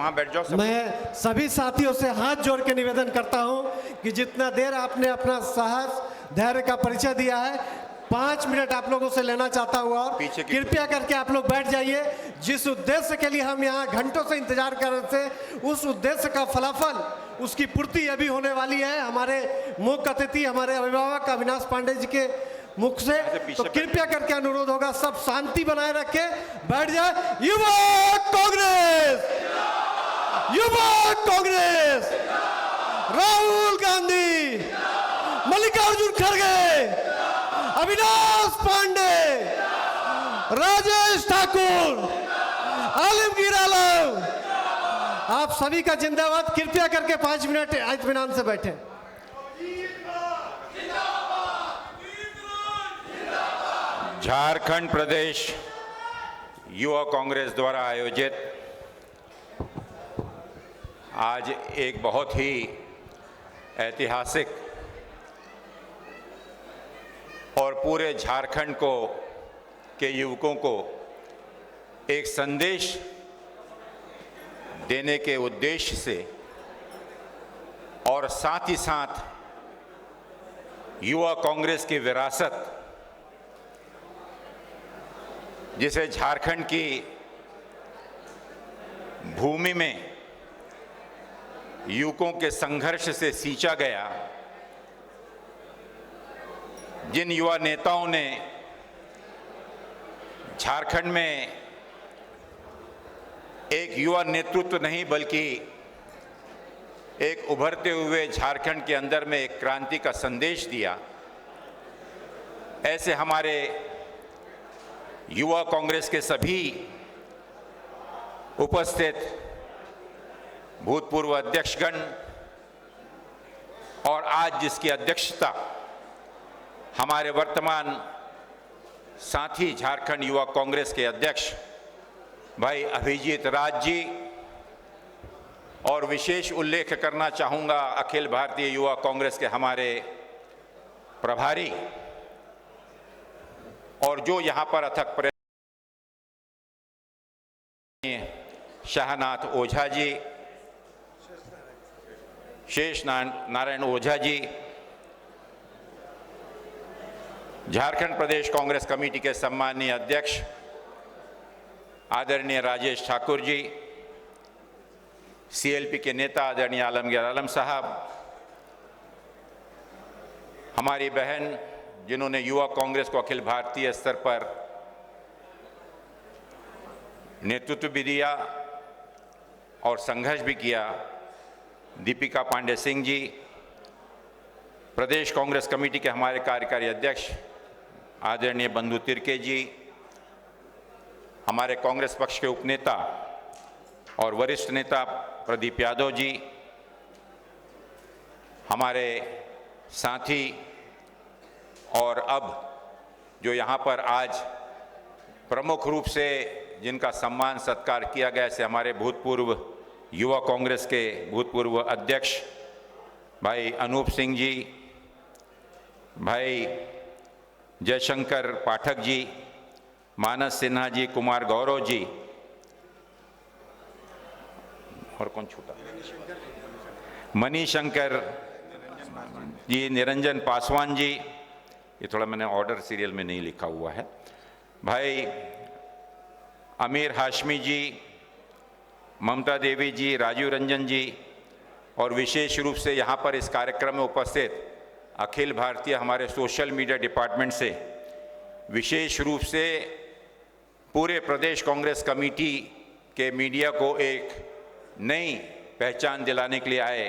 वहाँ बैठ जाओ सब। मैं सभी साथियों से हाथ जोड़ के निवेदन करता हूं कि जितना देर आपने अपना साहस धैर्य का परिचय दिया है, 5 मिनट आप लोगों से लेना चाहता हूं और कृपया करके आप लोग बैठ जाइए। जिस उद्देश्य के लिए हम यहाँ घंटों से इंतजार कर रहे थे, उस उद्देश्य का फलाफल, उसकी पूर्ति अभी होने वाली है हमारे मुख्य अतिथि, हमारे अभिभावक अविनाश पांडे जी के मुख से। तो कृपया करके अनुरोध होगा, सब शांति बनाए रखे, बैठ जाए। युवा कांग्रेस, युवा कांग्रेस, राहुल गांधी, मल्लिकार्जुन खड़गे, अविनाश पांडे, राजेश ठाकुर, आलमगीर आलम, आप सभी का जिंदाबाद। कृपया करके 5 मिनट इत्मीनान से बैठे। झारखंड प्रदेश युवा कांग्रेस द्वारा आयोजित आज एक बहुत ही ऐतिहासिक और पूरे झारखंड को के युवकों को एक संदेश देने के उद्देश्य से और साथ ही साथ युवा कांग्रेस की विरासत, जिसे झारखंड की भूमि में युवकों के संघर्ष से सींचा गया, जिन युवा नेताओं ने झारखंड में एक युवा नेतृत्व नहीं बल्कि एक उभरते हुए झारखंड के अंदर में एक क्रांति का संदेश दिया, ऐसे हमारे युवा कांग्रेस के सभी उपस्थित भूतपूर्व अध्यक्षगण और आज जिसकी अध्यक्षता हमारे वर्तमान साथी झारखंड युवा कांग्रेस के अध्यक्ष भाई अभिजीत राज जी, और विशेष उल्लेख करना चाहूँगा अखिल भारतीय युवा कांग्रेस के हमारे प्रभारी और जो यहाँ पर अथक प्रेम शाहनाथ ओझा जी, शेष नारायण ओझा जी, झारखंड प्रदेश कांग्रेस कमेटी के सम्माननीय अध्यक्ष आदरणीय राजेश ठाकुर जी, सीएलपी के नेता आदरणीय आलमगीर आलम साहब, हमारी बहन जिन्होंने युवा कांग्रेस को अखिल भारतीय स्तर पर नेतृत्व भी दिया और संघर्ष भी किया, दीपिका पांडे सिंह जी, प्रदेश कांग्रेस कमेटी के हमारे कार्यकारी अध्यक्ष आदरणीय बंधु तिर्के जी, हमारे कांग्रेस पक्ष के उपनेता और वरिष्ठ नेता प्रदीप यादव जी, हमारे साथी और अब जो यहाँ पर आज प्रमुख रूप से जिनका सम्मान सत्कार किया गया, ऐसे हमारे भूतपूर्व युवा कांग्रेस के भूतपूर्व अध्यक्ष भाई अनूप सिंह जी, भाई जयशंकर पाठक जी, मानस सिन्हा जी, कुमार गौरव जी, और कौन छूटा, मणिशंकर जी, निरंजन पासवान जी, ये थोड़ा मैंने ऑर्डर सीरियल में नहीं लिखा हुआ है, भाई अमीर हाशमी जी, ममता देवी जी, राजीव रंजन जी, और विशेष रूप से यहाँ पर इस कार्यक्रम में उपस्थित अखिल भारतीय हमारे सोशल मीडिया डिपार्टमेंट से विशेष रूप से पूरे प्रदेश कांग्रेस कमेटी के मीडिया को एक नई पहचान दिलाने के लिए आए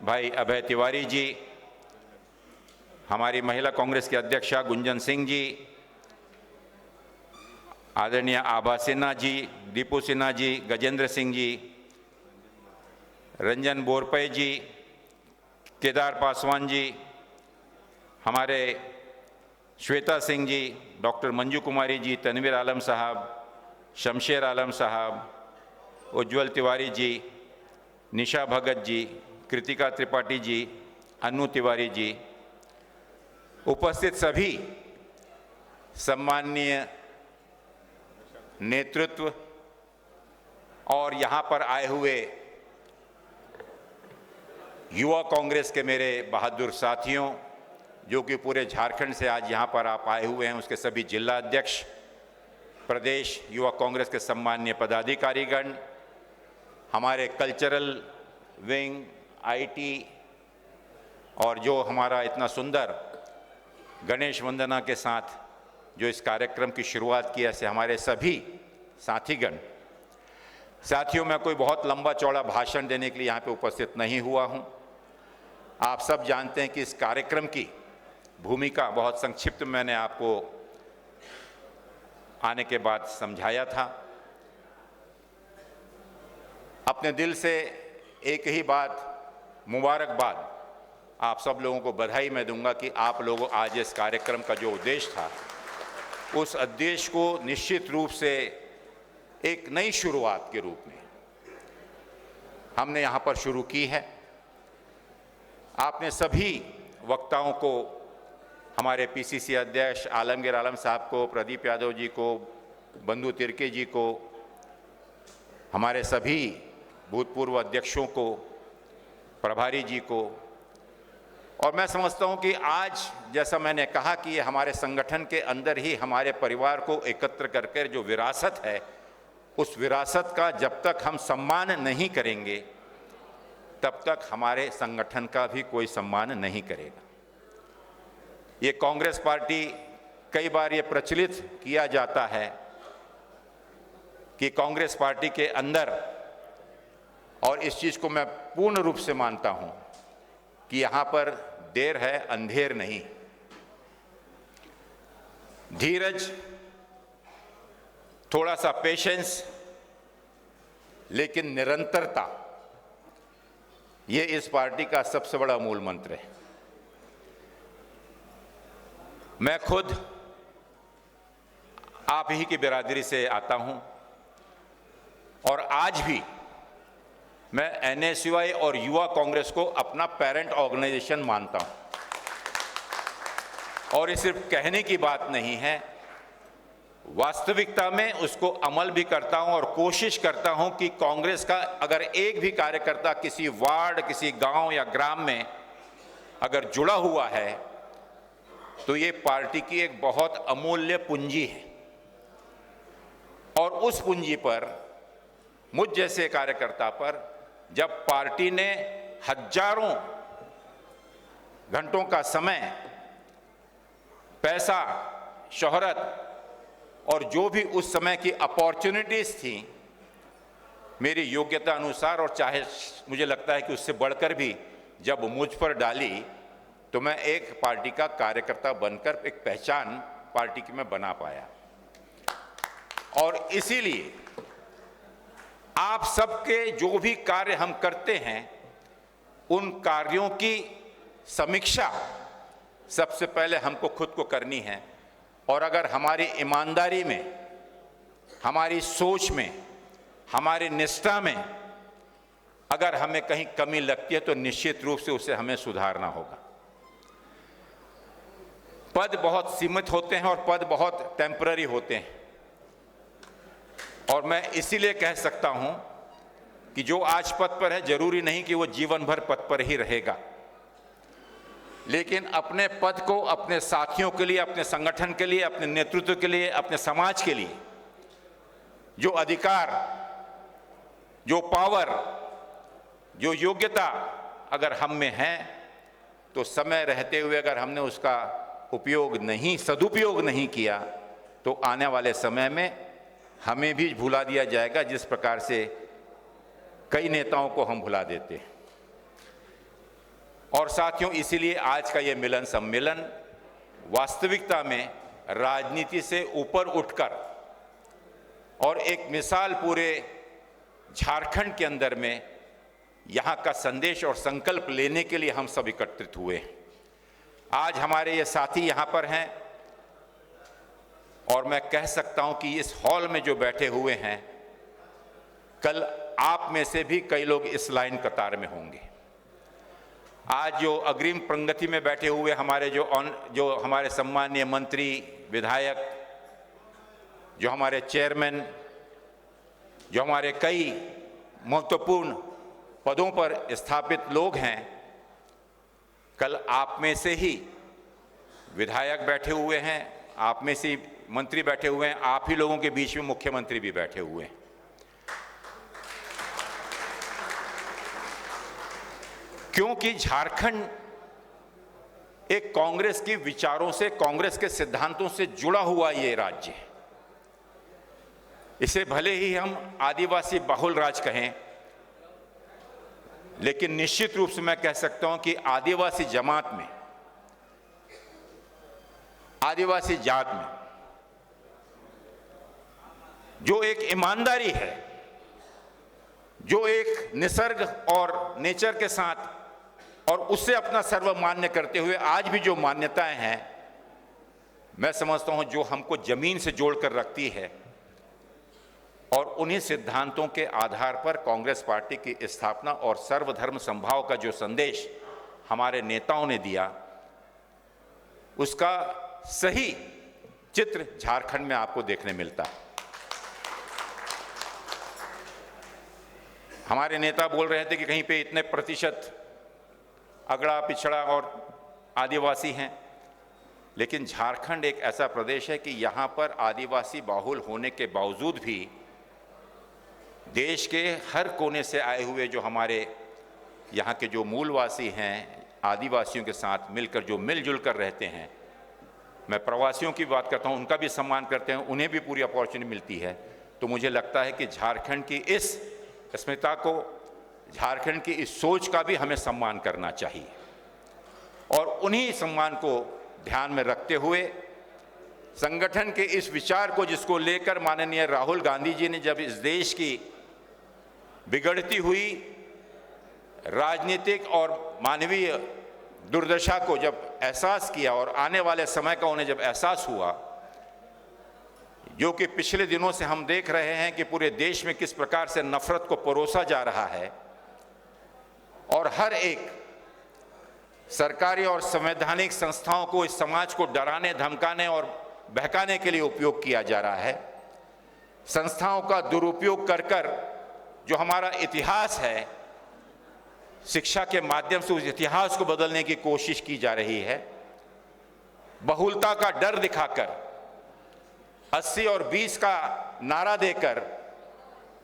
भाई अभय तिवारी जी, हमारी महिला कांग्रेस की अध्यक्षा गुंजन सिंह जी, आदरणीय आभा सिन्हा जी, दीपू सिन्हा जी, गजेंद्र सिंह जी, रंजन बोरपे जी, केदार पासवान जी, हमारे श्वेता सिंह जी, डॉक्टर मंजू कुमारी जी, तनवीर आलम साहब, शमशेर आलम साहब, उज्ज्वल तिवारी जी, निशा भगत जी, कृतिका त्रिपाठी जी, अनु तिवारी जी, उपस्थित सभी सम्माननीय नेतृत्व और यहाँ पर आए हुए युवा कांग्रेस के मेरे बहादुर साथियों, जो कि पूरे झारखंड से आज यहाँ पर आप आए हुए हैं, उसके सभी जिला अध्यक्ष, प्रदेश युवा कांग्रेस के सम्माननीय पदाधिकारीगण, हमारे कल्चरल विंग, आईटी, और जो हमारा इतना सुंदर गणेश वंदना के साथ जो इस कार्यक्रम की शुरुआत किया, से हमारे सभी साथीगण। साथियों, मैं कोई बहुत लंबा चौड़ा भाषण देने के लिए यहाँ पे उपस्थित नहीं हुआ हूँ। आप सब जानते हैं कि इस कार्यक्रम की भूमिका बहुत संक्षिप्त मैंने आपको आने के बाद समझाया था। अपने दिल से एक ही बात, मुबारकबाद आप सब लोगों को बधाई मैं दूंगा कि आप लोगों आज इस कार्यक्रम का जो उद्देश्य था, उस उद्देश्य को निश्चित रूप से एक नई शुरुआत के रूप में हमने यहाँ पर शुरू की है। आपने सभी वक्ताओं को, हमारे पीसीसी अध्यक्ष आलमगीर आलम साहब को, प्रदीप यादव जी को, बंधु तिर्के जी को, हमारे सभी भूतपूर्व अध्यक्षों को, प्रभारी जी को, और मैं समझता हूं कि आज, जैसा मैंने कहा कि ये हमारे संगठन के अंदर ही हमारे परिवार को एकत्र करके जो विरासत है, उस विरासत का जब तक हम सम्मान नहीं करेंगे, तब तक हमारे संगठन का भी कोई सम्मान नहीं करेगा। ये कांग्रेस पार्टी, कई बार ये प्रचलित किया जाता है कि कांग्रेस पार्टी के अंदर, और इस चीज को मैं पूर्ण रूप से मानता हूं कि यहां पर देर है, अंधेर नहीं। धीरज, थोड़ा सा पेशेंस, लेकिन निरंतरता, ये इस पार्टी का सबसे बड़ा मूल मंत्र है। मैं खुद आप ही की बिरादरी से आता हूं, और आज भी मैं एनएसयूआई और युवा कांग्रेस को अपना पेरेंट ऑर्गेनाइजेशन मानता हूं। और ये सिर्फ कहने की बात नहीं है, वास्तविकता में उसको अमल भी करता हूं, और कोशिश करता हूं कि कांग्रेस का अगर एक भी कार्यकर्ता किसी वार्ड, किसी गांव या ग्राम में अगर जुड़ा हुआ है, तो ये पार्टी की एक बहुत अमूल्य पूंजी है। और उस पूंजी पर, मुझ जैसे कार्यकर्ता पर, जब पार्टी ने हजारों घंटों का समय, पैसा, शोहरत और जो भी उस समय की अपॉर्चुनिटीज थी, मेरी योग्यता अनुसार, और चाहे मुझे लगता है कि उससे बढ़कर भी जब मुझ पर डाली, तो मैं एक पार्टी का कार्यकर्ता बनकर एक पहचान पार्टी की मैं बना पाया। और इसीलिए आप सबके जो भी कार्य हम करते हैं, उन कार्यों की समीक्षा सबसे पहले हमको खुद को करनी है। और अगर हमारी ईमानदारी में, हमारी सोच में, हमारी निष्ठा में अगर हमें कहीं कमी लगती है, तो निश्चित रूप से उसे हमें सुधारना होगा। पद बहुत सीमित होते हैं और पद बहुत टेम्पररी होते हैं, और मैं इसीलिए कह सकता हूं कि जो आज पद पर है, जरूरी नहीं कि वो जीवन भर पद पर ही रहेगा, लेकिन अपने पद को अपने साथियों के लिए, अपने संगठन के लिए, अपने नेतृत्व के लिए, अपने समाज के लिए जो अधिकार, जो पावर, जो योग्यता अगर हम में है, तो समय रहते हुए अगर हमने उसका उपयोग नहीं, सदुपयोग नहीं किया, तो आने वाले समय में हमें भी भुला दिया जाएगा, जिस प्रकार से कई नेताओं को हम भुला देते हैं। और साथियों, इसीलिए आज का ये मिलन सम्मेलन वास्तविकता में राजनीति से ऊपर उठकर और एक मिसाल पूरे झारखंड के अंदर में यहाँ का संदेश और संकल्प लेने के लिए हम सब एकत्रित हुए हैं। आज हमारे ये साथी यहाँ पर हैं, और मैं कह सकता हूँ कि इस हॉल में जो बैठे हुए हैं, कल आप में से भी कई लोग इस लाइन कतार में होंगे। आज जो अग्रिम पंक्ति में बैठे हुए हमारे जो हमारे सम्माननीय मंत्री, विधायक, जो हमारे चेयरमैन जो हमारे कई महत्वपूर्ण पदों पर स्थापित लोग हैं, कल आप में से ही विधायक बैठे हुए हैं, आप में से मंत्री बैठे हुए हैं, आप ही लोगों के बीच में मुख्यमंत्री भी बैठे हुए हैं। क्योंकि झारखंड एक कांग्रेस के विचारों से, कांग्रेस के सिद्धांतों से जुड़ा हुआ ये राज्य है। इसे भले ही हम आदिवासी बहुल राज्य कहें, लेकिन निश्चित रूप से मैं कह सकता हूं कि आदिवासी जमात में, आदिवासी जात में जो एक ईमानदारी है, जो एक निसर्ग और नेचर के साथ और उससे अपना सर्वमान्य करते हुए आज भी जो मान्यताएं हैं, मैं समझता हूं जो हमको जमीन से जोड़कर रखती है, और उन्हीं सिद्धांतों के आधार पर कांग्रेस पार्टी की स्थापना और सर्वधर्म समभाव का जो संदेश हमारे नेताओं ने दिया, उसका सही चित्र झारखंड में आपको देखने मिलता है। हमारे नेता बोल रहे थे कि कहीं पे इतने प्रतिशत अगड़ा पिछड़ा और आदिवासी हैं, लेकिन झारखंड एक ऐसा प्रदेश है कि यहाँ पर आदिवासी बाहुल होने के बावजूद भी देश के हर कोने से आए हुए जो हमारे यहाँ के जो मूलवासी हैं, आदिवासियों के साथ मिलकर जो मिलजुल कर रहते हैं, मैं प्रवासियों की बात करता हूँ, उनका भी सम्मान करते हैं, उन्हें भी पूरी अपॉर्चुनिटी मिलती है। तो मुझे लगता है कि झारखंड की इस अस्मिता को, झारखंड की इस सोच का भी हमें सम्मान करना चाहिए, और उन्हीं सम्मान को ध्यान में रखते हुए संगठन के इस विचार को, जिसको लेकर माननीय राहुल गांधी जी ने जब इस देश की बिगड़ती हुई राजनीतिक और मानवीय दुर्दशा को जब एहसास किया और आने वाले समय का उन्हें जब एहसास हुआ, जो कि पिछले दिनों से हम देख रहे हैं कि पूरे देश में किस प्रकार से नफरत को परोसा जा रहा है और हर एक सरकारी और संवैधानिक संस्थाओं को इस समाज को डराने, धमकाने और बहकाने के लिए उपयोग किया जा रहा है। संस्थाओं का दुरुपयोग कर कर जो हमारा इतिहास है, शिक्षा के माध्यम से उस इतिहास को बदलने की कोशिश की जा रही है। बहुलता का डर दिखाकर 80 और 20 का नारा देकर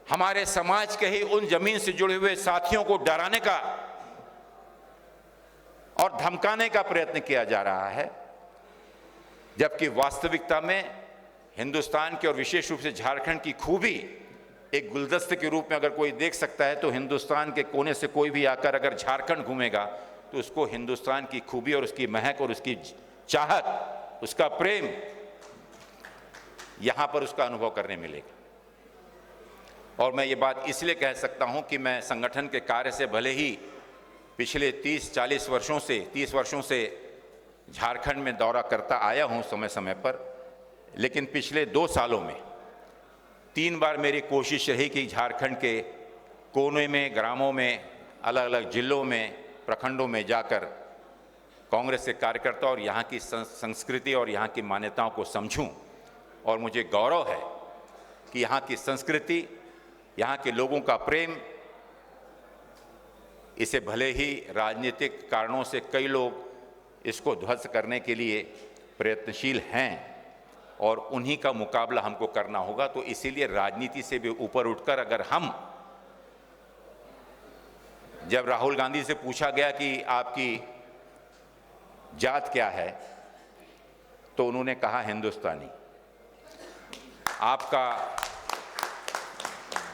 हमारे समाज के ही उन जमीन से जुड़े हुए साथियों को डराने का और धमकाने का प्रयत्न किया जा रहा है, जबकि वास्तविकता में हिंदुस्तान की और विशेष रूप से झारखंड की खूबी एक गुलदस्ते के रूप में अगर कोई देख सकता है, तो हिंदुस्तान के कोने से कोई भी आकर अगर झारखंड घूमेगा तो उसको हिंदुस्तान की खूबी और उसकी महक और उसकी चाहत, उसका प्रेम यहां पर उसका अनुभव करने मिलेगा। और मैं ये बात इसलिए कह सकता हूं कि मैं संगठन के कार्य से भले ही पिछले 30 वर्षों से झारखंड में दौरा करता आया हूं समय समय पर, लेकिन पिछले 2 सालों में 3 बार मेरी कोशिश रही कि झारखंड के कोने में, ग्रामों में, अलग अलग जिलों में, प्रखंडों में जाकर कांग्रेस के कार्यकर्ता और यहाँ की संस्कृति और यहाँ की मान्यताओं को समझूं। और मुझे गौरव है कि यहाँ की संस्कृति, यहाँ के लोगों का प्रेम, इसे भले ही राजनीतिक कारणों से कई लोग इसको ध्वस्त करने के लिए प्रयत्नशील हैं और उन्हीं का मुकाबला हमको करना होगा। तो इसीलिए राजनीति से भी ऊपर उठकर अगर हम, जब राहुल गांधी से पूछा गया कि आपकी जात क्या है, तो उन्होंने कहा हिंदुस्तानी। आपका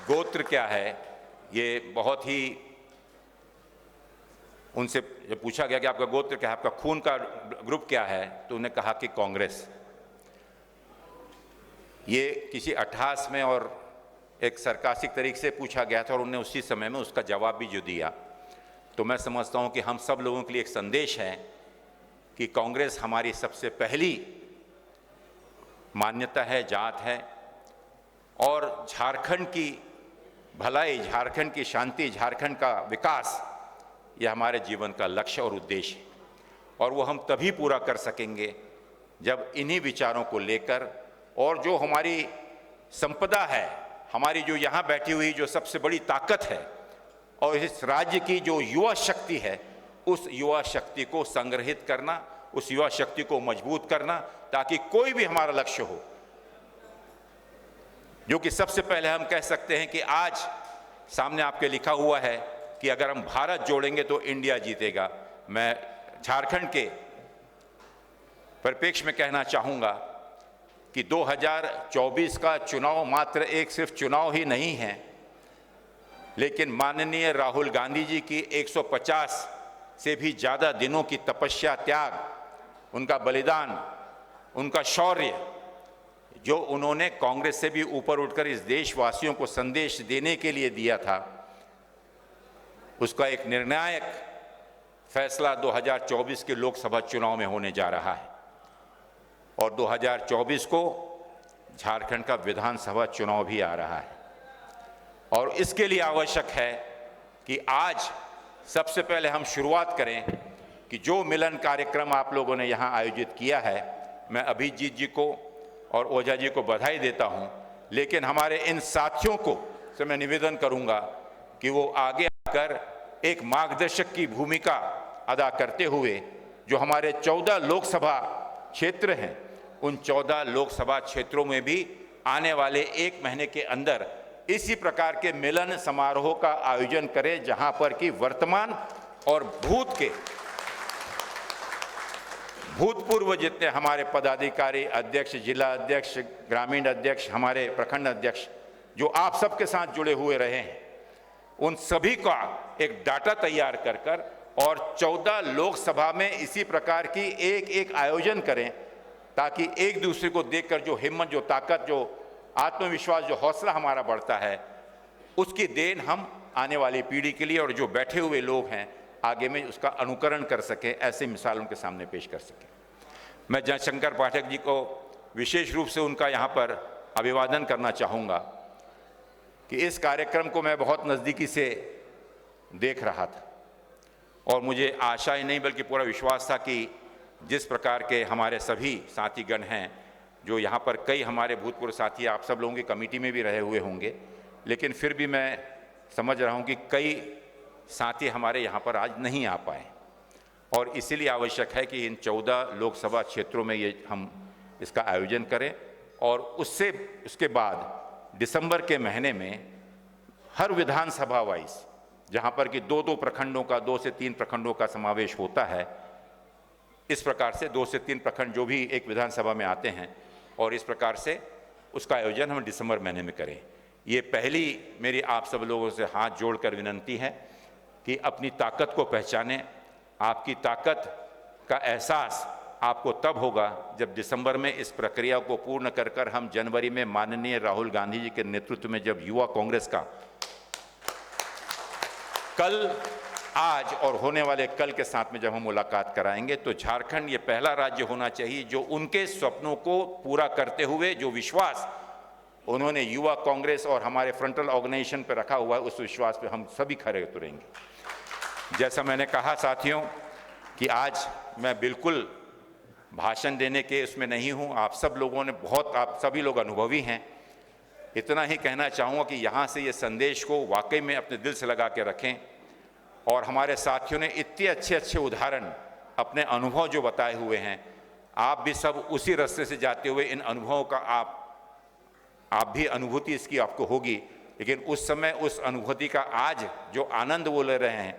गोत्र क्या है, ये बहुत ही, उनसे जब पूछा गया कि आपका गोत्र क्या है, आपका खून का ग्रुप क्या है, तो उन्होंने कहा कि कांग्रेस। ये किसी अट्ठास में और एक सरकास्टिक तरीके से पूछा गया था और उन्होंने उसी समय में उसका जवाब भी जो दिया। तो मैं समझता हूं कि हम सब लोगों के लिए एक संदेश है कि कांग्रेस हमारी सबसे पहली मान्यता है, जात है, और झारखंड की भलाई, झारखंड की शांति, झारखंड का विकास, यह हमारे जीवन का लक्ष्य और उद्देश्य है। और वो हम तभी पूरा कर सकेंगे जब इन्हीं विचारों को लेकर, और जो हमारी संपदा है, हमारी जो यहाँ बैठी हुई जो सबसे बड़ी ताकत है और इस राज्य की जो युवा शक्ति है, उस युवा शक्ति को संग्रहित करना, उस युवा शक्ति को मजबूत करना, ताकि कोई भी हमारा लक्ष्य हो, जो कि सबसे पहले हम कह सकते हैं कि आज सामने आपके लिखा हुआ है कि अगर हम भारत जोड़ेंगे तो इंडिया जीतेगा। मैं झारखंड के परिप्रेक्ष्य में कहना चाहूंगा कि 2024 का चुनाव मात्र एक सिर्फ चुनाव ही नहीं है, लेकिन माननीय राहुल गांधी जी की 150 से भी ज़्यादा दिनों की तपस्या, त्याग, उनका बलिदान, उनका शौर्य, जो उन्होंने कांग्रेस से भी ऊपर उठकर इस देशवासियों को संदेश देने के लिए दिया था, उसका एक निर्णायक फैसला 2024 के लोकसभा चुनाव में होने जा रहा है। और 2024 को झारखंड का विधानसभा चुनाव भी आ रहा है, और इसके लिए आवश्यक है कि आज सबसे पहले हम शुरुआत करें कि जो मिलन कार्यक्रम आप लोगों ने यहाँ आयोजित किया है, मैं अभिजीत जी को और ओझा जी को बधाई देता हूँ, लेकिन हमारे इन साथियों को से मैं निवेदन करूँगा कि वो आगे आकर एक मार्गदर्शक की भूमिका अदा करते हुए जो हमारे 14 लोकसभा क्षेत्र हैं, उन 14 लोकसभा क्षेत्रों में भी आने वाले 1 महीने के अंदर इसी प्रकार के मिलन समारोह का आयोजन करें, जहां पर कि वर्तमान और भूतपूर्व जितने हमारे पदाधिकारी, अध्यक्ष, जिला अध्यक्ष, ग्रामीण अध्यक्ष, हमारे प्रखंड अध्यक्ष जो आप सबके साथ जुड़े हुए रहे हैं, उन सभी का एक डाटा तैयार कर और 14 लोकसभा में इसी प्रकार की एक आयोजन करें, ताकि एक दूसरे को देखकर जो हिम्मत, जो ताकत, जो आत्मविश्वास, जो हौसला हमारा बढ़ता है, उसकी देन हम आने वाली पीढ़ी के लिए और जो बैठे हुए लोग हैं आगे में उसका अनुकरण कर सकें, ऐसे मिसालों के सामने पेश कर सकें। मैं जयशंकर पाठक जी को विशेष रूप से उनका यहाँ पर अभिवादन करना चाहूँगा कि इस कार्यक्रम को मैं बहुत नज़दीकी से देख रहा था और मुझे आशा ही नहीं बल्कि पूरा विश्वास था कि जिस प्रकार के हमारे सभी साथीगण हैं, जो यहाँ पर कई हमारे भूतपूर्व साथी आप सब लोगों की कमेटी में भी रहे हुए होंगे, लेकिन फिर भी मैं समझ रहा हूँ कि कई साथी हमारे यहाँ पर आज नहीं आ पाए, और इसीलिए आवश्यक है कि इन 14 लोकसभा क्षेत्रों में ये हम इसका आयोजन करें, और उसके बाद दिसंबर के महीने में हर विधानसभा वाइज, जहाँ पर कि 2 प्रखंडों का, 2 से 3 प्रखंडों का समावेश होता है, इस प्रकार से 2 से 3 प्रखंड जो भी एक विधानसभा में आते हैं, और इस प्रकार से उसका आयोजन हम दिसंबर महीने में करें। ये पहली मेरी आप सब लोगों से हाथ जोड़कर विनंती है कि अपनी ताकत को पहचानें। आपकी ताकत का एहसास आपको तब होगा जब दिसंबर में इस प्रक्रिया को पूर्ण कर हम जनवरी में माननीय राहुल गांधी जी के नेतृत्व में जब युवा कांग्रेस का कल, आज और होने वाले कल के साथ में जब हम मुलाकात कराएंगे, तो झारखंड ये पहला राज्य होना चाहिए जो उनके स्वप्नों को पूरा करते हुए जो विश्वास उन्होंने युवा कांग्रेस और हमारे फ्रंटल ऑर्गेनाइजेशन पर रखा हुआ है, उस विश्वास पे हम सभी खरे उतरेंगे। जैसा मैंने कहा साथियों कि आज मैं बिल्कुल भाषण देने के उसमें नहीं हूँ, आप सब लोगों ने आप सभी लोग अनुभवी हैं। इतना ही कहना चाहूँगा कि यहाँ से ये संदेश को वाकई में अपने दिल से लगा के रखें, और हमारे साथियों ने इतने अच्छे उदाहरण, अपने अनुभव जो बताए हुए हैं, आप भी सब उसी रास्ते से जाते हुए इन अनुभवों का आप भी अनुभूति इसकी आपको होगी, लेकिन उस समय उस अनुभूति का आज जो आनंद वो ले रहे हैं,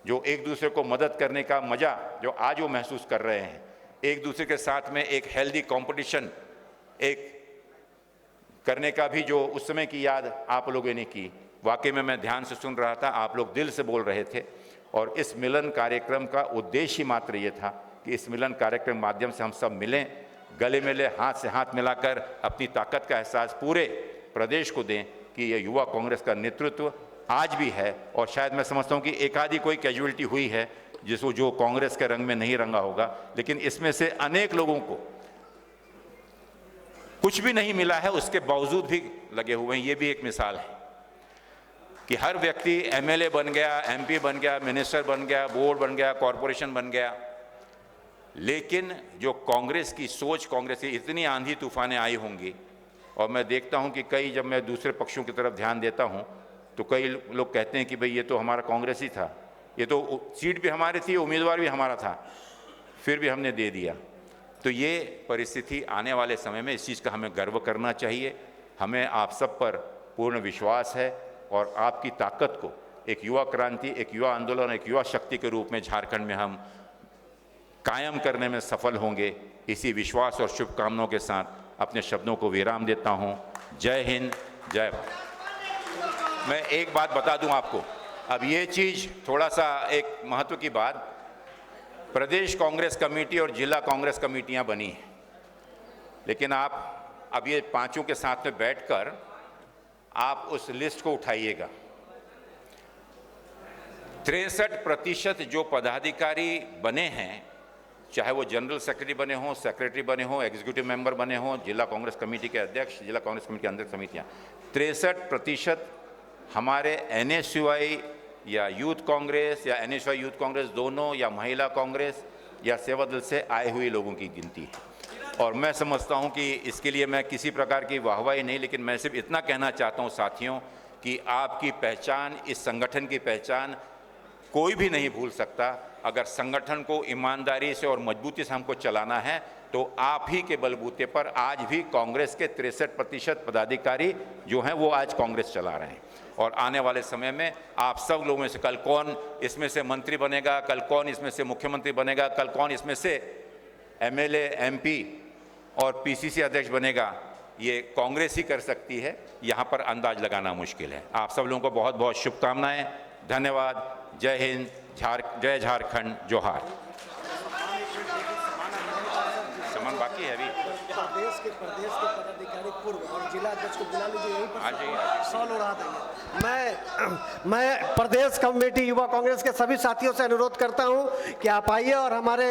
जो एक दूसरे को मदद करने का मजा जो आज वो महसूस कर रहे हैं, एक दूसरे के साथ में एक हेल्दी कंपटीशन एक करने का भी जो उस समय की याद आप लोगों ने की, वाकई में मैं ध्यान से सुन रहा था, आप लोग दिल से बोल रहे थे। और इस मिलन कार्यक्रम का उद्देश्य ही मात्र ये था कि इस मिलन कार्यक्रम के माध्यम से हम सब मिलें, गले मिले, हाथ से हाथ मिलाकर अपनी ताकत का एहसास पूरे प्रदेश को दें कि ये युवा कांग्रेस का नेतृत्व आज भी है। और शायद मैं समझता हूँ कि एक आधी कोई कैजुअलिटी हुई है जिसको जो कांग्रेस के रंग में नहीं रंगा होगा, लेकिन इसमें से अनेक लोगों को कुछ भी नहीं मिला है, उसके बावजूद भी लगे हुए हैं। ये भी एक मिसाल है कि हर व्यक्ति एमएलए बन गया, एमपी बन गया, मिनिस्टर बन गया, बोर्ड बन गया, कॉरपोरेशन बन गया, लेकिन जो कांग्रेस की सोच, कांग्रेस की इतनी आंधी तूफानें आई होंगी और मैं देखता हूं कि कई, जब मैं दूसरे पक्षों की तरफ ध्यान देता हूं तो कई लोग कहते हैं कि भाई ये तो हमारा कांग्रेस ही था, ये तो सीट भी हमारी थी, उम्मीदवार भी हमारा था, फिर भी हमने दे दिया। तो ये परिस्थिति आने वाले समय में, इस चीज़ का हमें गर्व करना चाहिए। हमें आप सब पर पूर्ण विश्वास है और आपकी ताकत को एक युवा क्रांति, एक युवा आंदोलन, एक युवा शक्ति के रूप में झारखंड में हम कायम करने में सफल होंगे। इसी विश्वास और शुभकामनाओं के साथ अपने शब्दों को विराम देता हूं। जय हिंद, जय भारत। मैं एक बात बता दूं आपको, अब ये चीज़ थोड़ा सा एक महत्व की बात, प्रदेश कांग्रेस कमेटी और जिला कांग्रेस कमेटियां बनी हैं, लेकिन आप अब ये पांचों के साथ में बैठकर आप उस लिस्ट को उठाइएगा। 63% जो पदाधिकारी बने हैं, चाहे वो जनरल सेक्रेटरी बने हों, सेक्रेटरी बने हों, एग्जीक्यूटिव मेंबर बने हों, जिला कांग्रेस कमेटी के अध्यक्ष, जिला कांग्रेस कमेटी के अंदर समितियां, 63% हमारे NSUI या यूथ कांग्रेस या NSUI यूथ कांग्रेस दोनों, या महिला कांग्रेस या सेवा दल से आए हुए लोगों की गिनती है। और मैं समझता हूं कि इसके लिए मैं किसी प्रकार की वाहवाही नहीं, लेकिन मैं सिर्फ इतना कहना चाहता हूं साथियों कि आपकी पहचान, इस संगठन की पहचान कोई भी नहीं भूल सकता। अगर संगठन को ईमानदारी से और मजबूती से हमको चलाना है तो आप ही के बलबूते पर आज भी कांग्रेस के 63% पदाधिकारी जो हैं वो आज कांग्रेस चला रहे हैं। और आने वाले समय में आप सब लोगों में से कल कौन इसमें से मंत्री बनेगा, कल कौन इसमें से मुख्यमंत्री बनेगा, कल कौन इसमें से MLA, MP और PCC अध्यक्ष बनेगा, ये कांग्रेस ही कर सकती है। यहाँ पर अंदाज लगाना मुश्किल है। आप सब लोगों को बहुत बहुत शुभकामनाएं, धन्यवाद। जय हिंद, जय झारखंड, जोहार। सामान बाकी है अभी। प्रदेश के पदाधिकारी पूर्व और जिला अध्यक्ष को बुला लीजिए, यहीं पर सॉल्व उड़ा देंगे। मैं प्रदेश कमेटी युवा कांग्रेस के सभी साथियों से अनुरोध करता हूं कि आप आइए और हमारे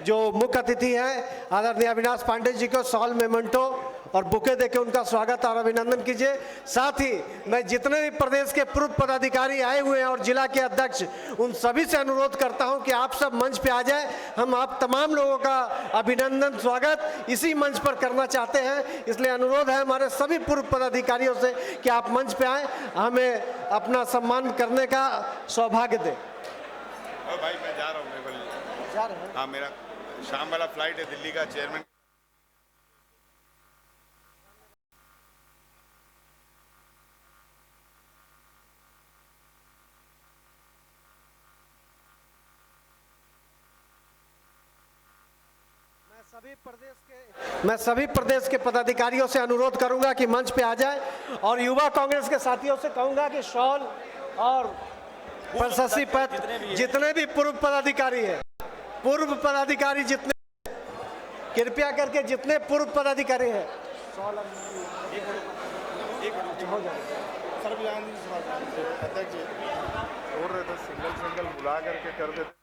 जो मुख्य अतिथि हैं आदरणीय अविनाश पांडे जी को सॉल मेमेंटो और बुके देके उनका स्वागत और अभिनंदन कीजिए। साथ ही मैं जितने भी प्रदेश के पूर्व पदाधिकारी आए हुए हैं और जिला के अध्यक्ष, उन सभी से अनुरोध करता हूं कि आप सब मंच पे आ जाए। हम आप तमाम लोगों का अभिनंदन, स्वागत इसी मंच पर करना चाहते हैं, इसलिए अनुरोध है हमारे सभी पूर्व पदाधिकारियों से कि आप मंच पे आए, हमें अपना सम्मान करने का सौभाग्य दें। भाई मैं जा रहा हूँ, जा रहे हैं। हाँ, मेरा शाम वाला फ्लाइट है दिल्ली का। चेयरमैन मैं सभी प्रदेश के पदाधिकारियों से अनुरोध करूंगा कि मंच पे आ जाए और युवा कांग्रेस के साथियों से कहूंगा कि शॉल और प्रशस्ति पत्र जितने भी पूर्व पदाधिकारी हैं, पूर्व पदाधिकारी जितने, कृपया करके जितने पूर्व पदाधिकारी हैं अध्यक्ष सिंगल बुला करके कर देते।